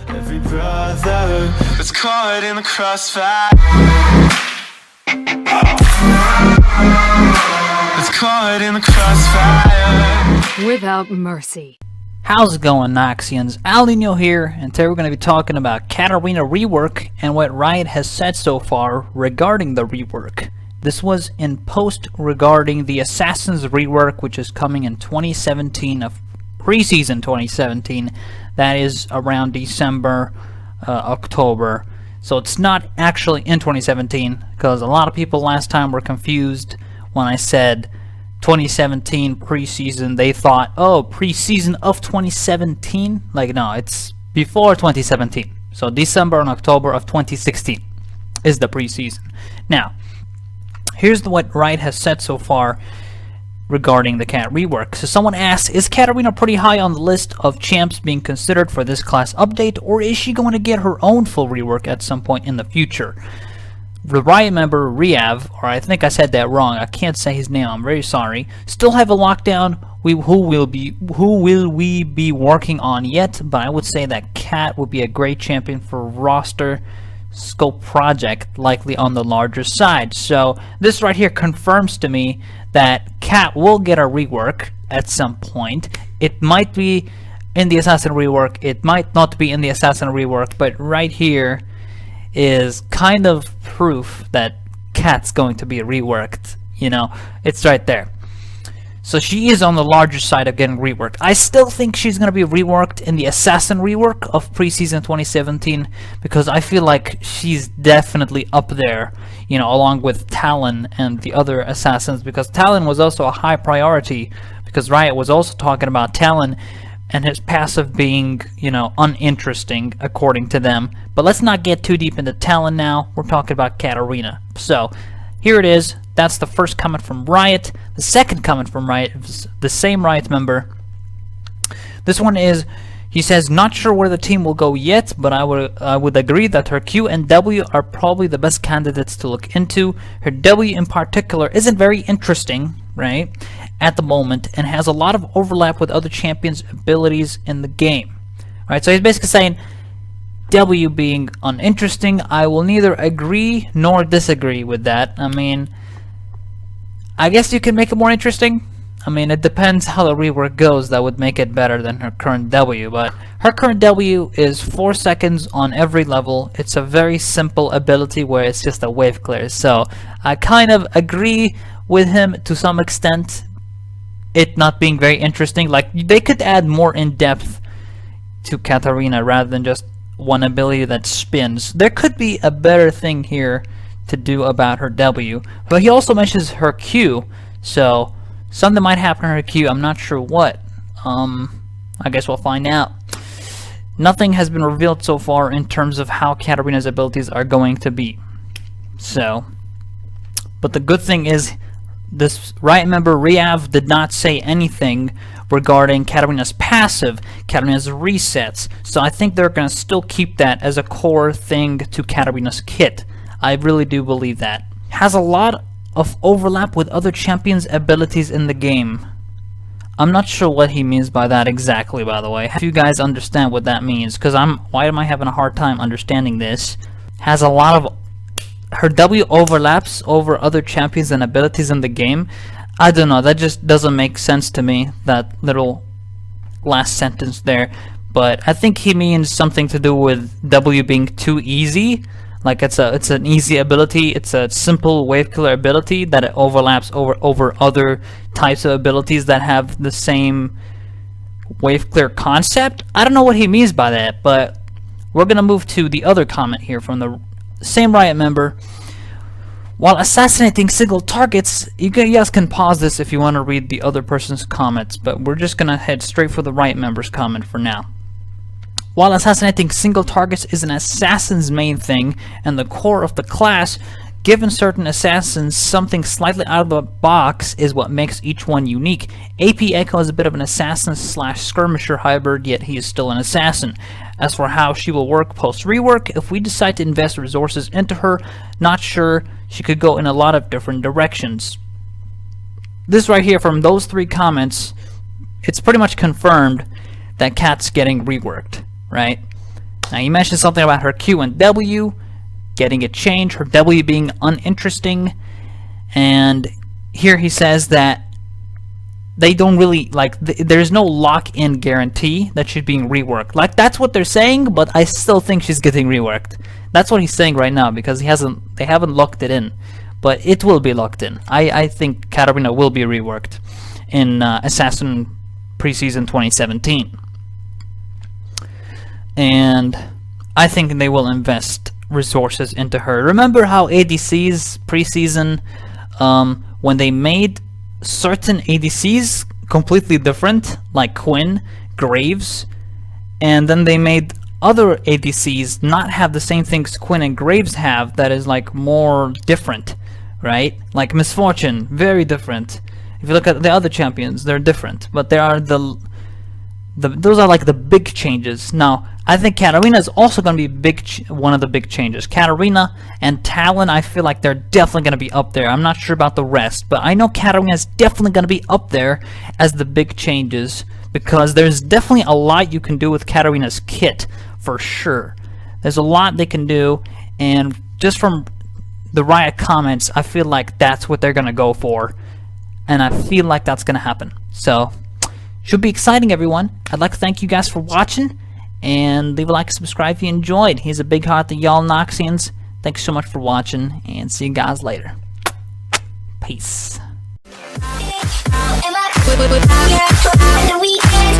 every brother that's caught in the crossfire. That's caught in the crossfire. Without mercy. How's it going, Noxians? Alninio here, and today we're going to be talking about Katarina rework and what Riot has said so far regarding the rework. This was in post regarding the Assassins rework, which is coming in 2017, of preseason 2017. That is around December, October. So it's not actually in 2017, because a lot of people last time were confused when I said 2017 preseason. They thought, oh, preseason of 2017? Like, no, it's before 2017. So December and October of 2016 is the preseason. Now, here's what Riot has said so far regarding the Kat rework. So someone asks, is Katarina pretty high on the list of champs being considered for this class update, or is she going to get her own full rework at some point in the future? The Riot member Riav, or I think I said that wrong, I can't say his name, I'm very sorry, still have a lockdown who will we be working on yet, but I would say that Kat would be a great champion for roster scope project, likely on the larger side. So this right here confirms to me that Kat will get a rework at some point. It might be in the Assassin rework, it might not be in the Assassin rework, but right here is kind of proof that Kat's going to be reworked. You know, it's right there. So she is on the larger side of getting reworked. I still think she's going to be reworked in the Assassin rework of preseason 2017, because I feel like she's definitely up there, you know, along with Talon and the other Assassins, because Talon was also a high priority, because Riot was also talking about Talon and his passive being, you know, uninteresting according to them. But let's not get too deep into Talon now. We're talking about Katarina. So here it is. That's the first comment from Riot. The second comment from Riot is the same Riot member. This one is, he says, not sure where the team will go yet, but I would agree that her Q and W are probably the best candidates to look into. Her W in particular isn't very interesting, right, at the moment, and has a lot of overlap with other champions' abilities in the game. Right, so he's basically saying W being uninteresting. I will neither agree nor disagree with that. I mean, I guess you can make it more interesting. I mean, it depends how the rework goes. That would make it better than her current W, but her current W is 4 seconds on every level. It's a very simple ability where it's just a wave clear. So I kind of agree with him to some extent, it not being very interesting. Like, they could add more in-depth to Katarina rather than just one ability that spins. There could be a better thing here to do about her W, but he also mentions her Q, so something might happen to her Q. I'm not sure what. I guess we'll find out. Nothing has been revealed so far in terms of how Katarina's abilities are going to be. So, but the good thing is, this Riot member Riav did not say anything regarding Katarina's passive, Katarina's resets, so I think they're going to still keep that as a core thing to Katarina's kit. I really do believe that. Has a lot of overlap with other champions' abilities in the game. I'm not sure what he means by that exactly, by the way. If you guys understand what that means, because why am I having a hard time understanding this? Has a lot of her W overlaps over other champions and abilities in the game. I don't know, that just doesn't make sense to me, that little last sentence there. But I think he means something to do with W being too easy. Like, it's an easy ability, it's a simple wave killer ability that it overlaps over other types of abilities that have the same wave clear concept. I don't know what he means by that, but we're gonna move to the other comment here from the same Riot member. While assassinating single targets, you guys can pause this if you want to read the other person's comments, but we're just gonna head straight for the Riot member's comment for now. While assassinating single targets is an assassin's main thing and the core of the class, given certain assassins, something slightly out of the box is what makes each one unique. AP Echo is a bit of an assassin slash skirmisher hybrid, yet he is still an assassin. As for how she will work post-rework, if we decide to invest resources into her, not sure, she could go in a lot of different directions. This right here, from those three comments, it's pretty much confirmed that Kat's getting reworked, right? Now, he mentioned something about her Q and W getting a change, her W being uninteresting, and here he says that they don't really, like, there's no lock-in guarantee that she's being reworked. Like, that's what they're saying, but I still think she's getting reworked. That's what he's saying right now, because they haven't locked it in. But it will be locked in. I think Katarina will be reworked in Assassin Preseason 2017. And I think they will invest resources into her. Remember how ADCs preseason, when they made certain ADCs completely different, like Quinn, Graves, and then they made other ADCs not have the same things Quinn and Graves have, that is like more different, right? Like Misfortune, very different. If you look at the other champions, they're different, but there are those are like the big changes. Now, I think Katarina is also going to be one of the big changes. Katarina and Talon, I feel like they're definitely going to be up there. I'm not sure about the rest, but I know Katarina is definitely going to be up there as the big changes, because there's definitely a lot you can do with Katarina's kit, for sure. There's a lot they can do, and just from the Riot comments, I feel like that's what they're going to go for, and I feel like that's going to happen. So, should be exciting, everyone. I'd like to thank you guys for watching, and leave a like and subscribe if you enjoyed. Here's a big heart to y'all Noxians. Thanks so much for watching, and see you guys later. Peace. On the weekends,